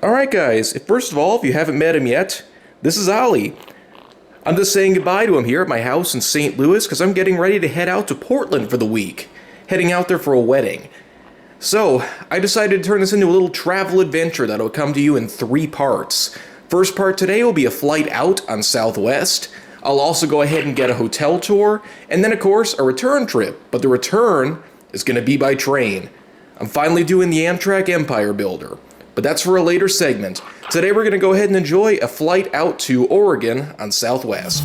Alright guys, first of all, if you haven't met him yet, this is Ollie. I'm just saying goodbye to him here at my house in St. Louis because I'm getting ready to head out to Portland for the week. Heading out there for a wedding. So, I decided to turn this into a little travel adventure that'll come to you in 3 parts. First part today will be a flight out on Southwest. I'll also go ahead and get a hotel tour, and then of course a return trip, but the return is going to be by train. I'm finally doing the Amtrak Empire Builder. But that's for a later segment. Today we're going to go ahead and enjoy a flight out to Oregon on Southwest.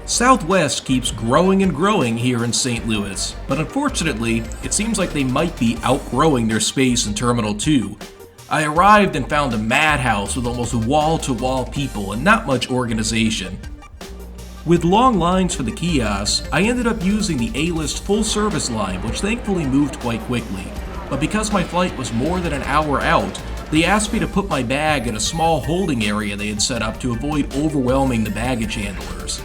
Southwest keeps growing and growing here in St. Louis, but unfortunately, it seems like they might be outgrowing their space in Terminal 2. I arrived and found a madhouse with almost wall-to-wall people and not much organization. With long lines for the kiosks, I ended up using the A-list full-service line, which thankfully moved quite quickly. But because my flight was more than an hour out, they asked me to put my bag in a small holding area they had set up to avoid overwhelming the baggage handlers.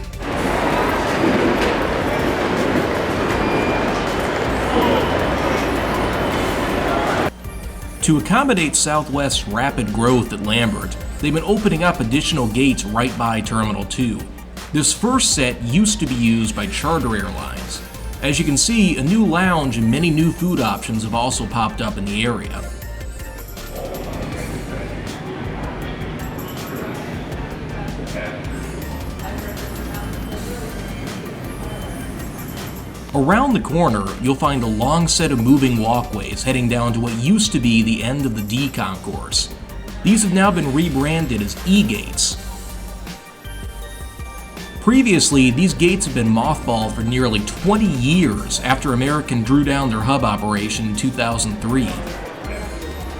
To accommodate Southwest's rapid growth at Lambert, they've been opening up additional gates right by Terminal 2. This first set used to be used by charter airlines. As you can see, a new lounge and many new food options have also popped up in the area. Around the corner, you'll find a long set of moving walkways heading down to what used to be the end of the D concourse. These have now been rebranded as E-gates. Previously, these gates have been mothballed for nearly 20 years after American drew down their hub operation in 2003.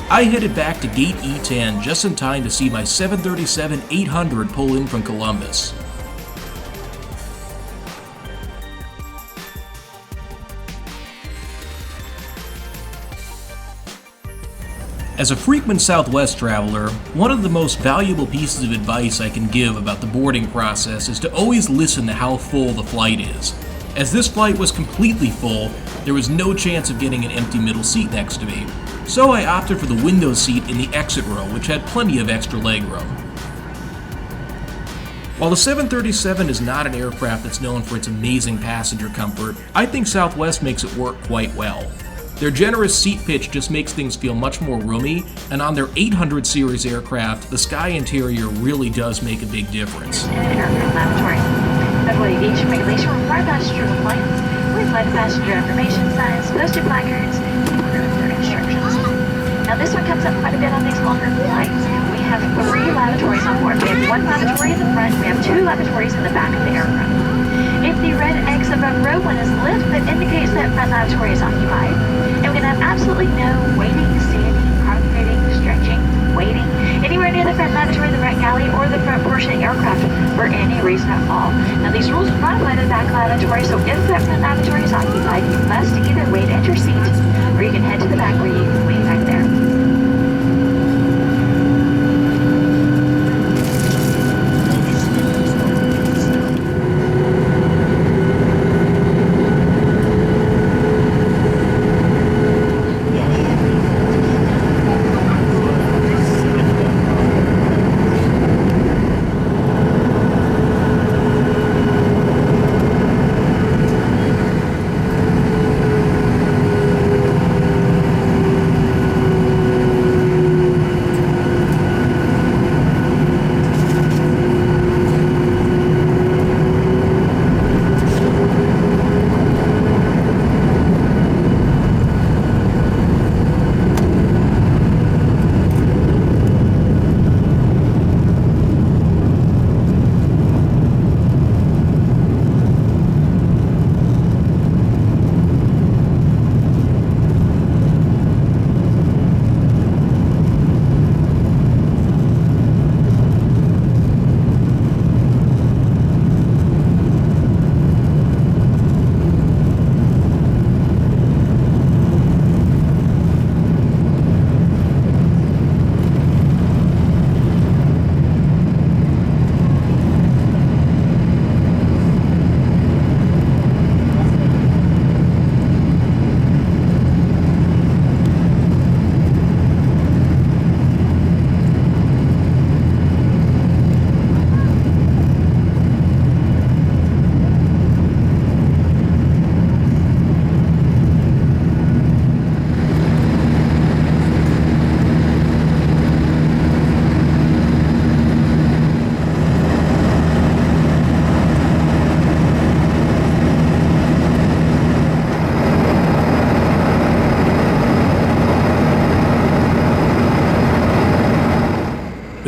I headed back to Gate E10 just in time to see my 737-800 pull in from Columbus. As a frequent Southwest traveler, one of the most valuable pieces of advice I can give about the boarding process is to always listen to how full the flight is. As this flight was completely full, there was no chance of getting an empty middle seat next to me, so I opted for the window seat in the exit row, which had plenty of extra legroom. While the 737 is not an aircraft that's known for its amazing passenger comfort, I think Southwest makes it work quite well. Their generous seat pitch just makes things feel much more roomy, and on their 800 series aircraft, the sky interior really does make a big difference. Federal aviation regulation require passengers on flights with flight passenger information signs, posted placards, and order instructions. Now this one comes up quite a bit on these longer flights. We have 3 lavatories on board. We have 1 lavatory in the front, we have 2 lavatories in the back of the aircraft. If the red X above row 1 is lit, that indicates that front lavatory is occupied. And we can have absolutely no waiting, standing, congregating, stretching, waiting, anywhere near the front lavatory, the front galley, or the front portion of the aircraft for any reason at all. Now these rules do not apply to the back lavatory, so if that front lavatory is occupied, you must either wait at your seat, or you can head to the back where you can wait back there.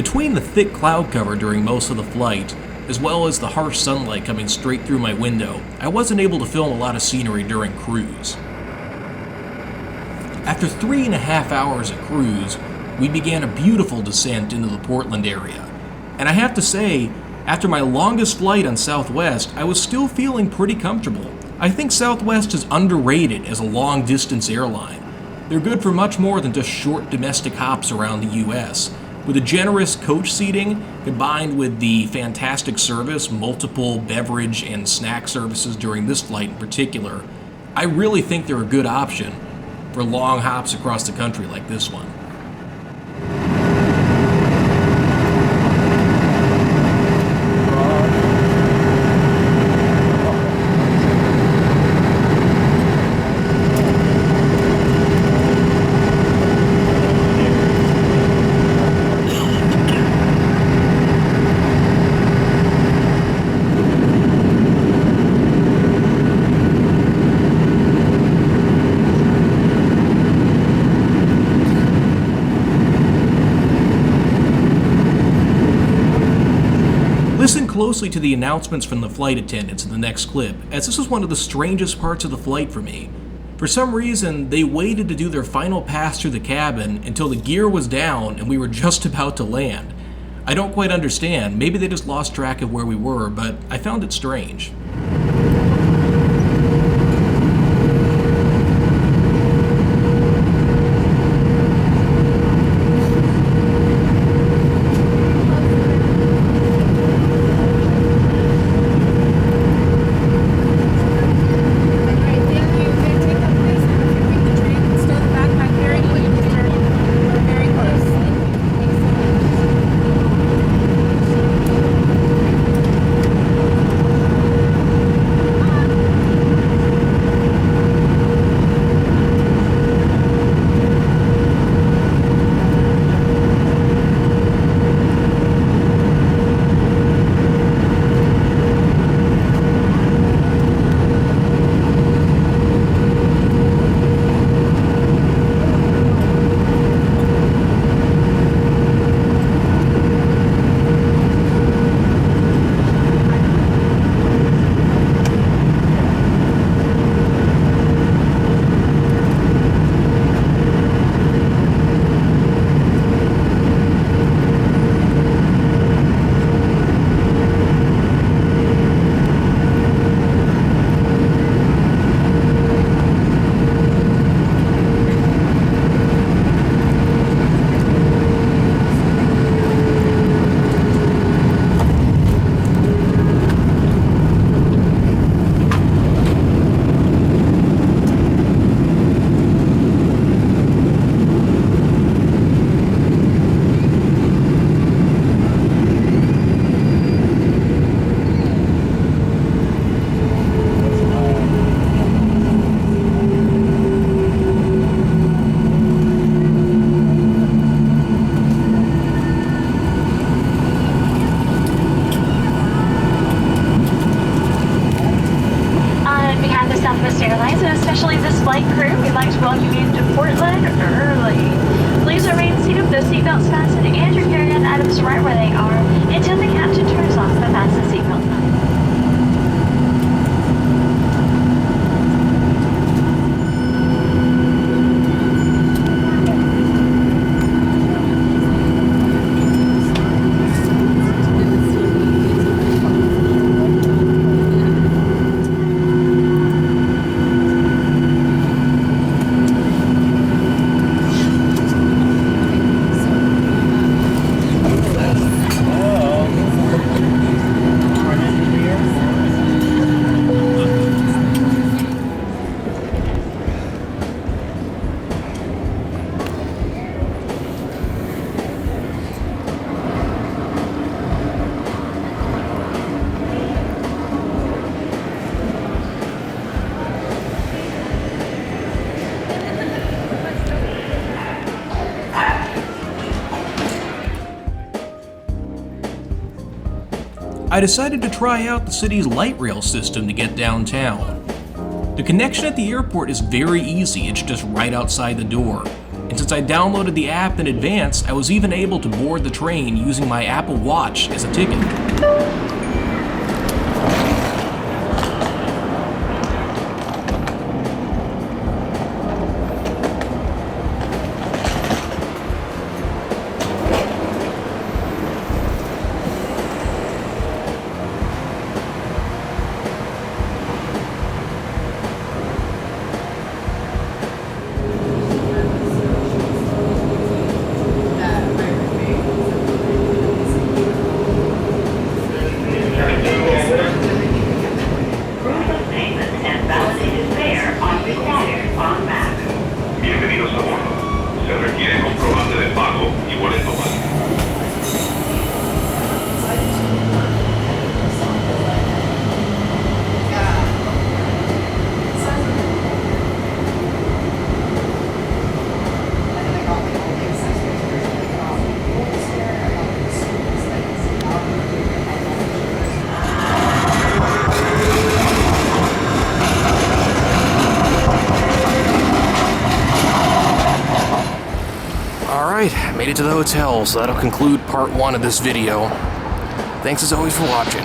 Between the thick cloud cover during most of the flight, as well as the harsh sunlight coming straight through my window, I wasn't able to film a lot of scenery during cruise. After 3.5 hours at cruise, we began a beautiful descent into the Portland area. And I have to say, after my longest flight on Southwest, I was still feeling pretty comfortable. I think Southwest is underrated as a long-distance airline. They're good for much more than just short domestic hops around the US. With a generous coach seating, combined with the fantastic service, multiple beverage and snack services during this flight in particular, I really think they're a good option for long hops across the country like this one. Listen closely to the announcements from the flight attendants in the next clip, as this was one of the strangest parts of the flight for me. For some reason, they waited to do their final pass through the cabin until the gear was down and we were just about to land. I don't quite understand, maybe they just lost track of where we were, but I found it strange. especially this flight crew, we'd like to welcome you to Portland early. Please remain seated with those seatbelts fastened and your carry-on items right where they are until the captain turns off the fasten seatbelt sign. I decided to try out the city's light rail system to get downtown. The connection at the airport is very easy, it's just right outside the door. And since I downloaded the app in advance, I was even able to board the train using my Apple Watch as a ticket. Bienvenidos a bordo. Se requiere comprobante de pago y boleto más. Alright, made it to the hotel, so that'll conclude part 1 of this video. Thanks as always for watching.